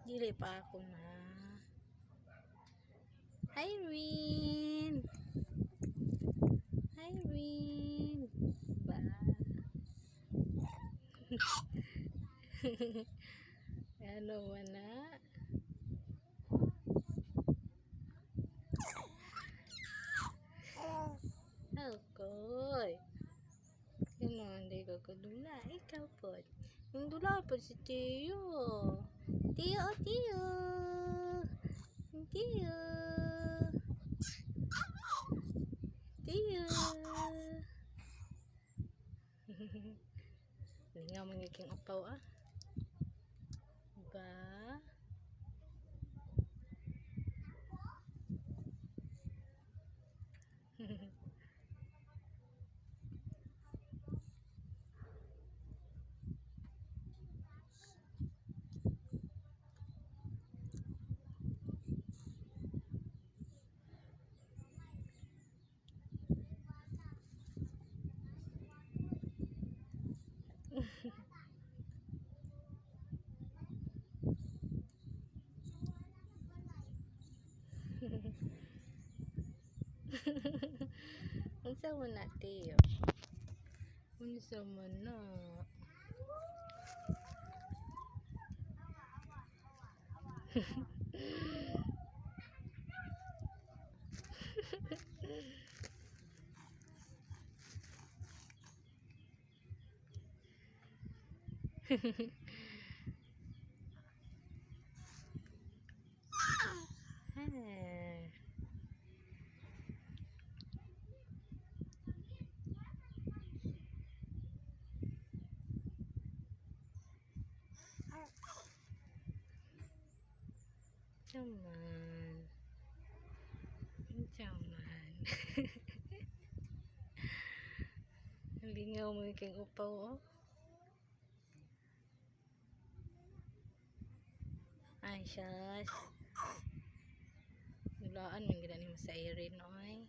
Dili pa ako na. Irene! Irene! Ba? Ano man na? Alkoy! Ano, hindi ko kadula. Ikaw po. Yung dula po si Tio. Tio, Tio! Tio! Tio! Hindi nga magiging upaw ah. Ba? Unsa mo na Tio? Unsa mo na? Cuman. Cuman. Lingaw mo yung upaw oh. Ay, shush. Nulaan mo yung mo sa Irene, oy.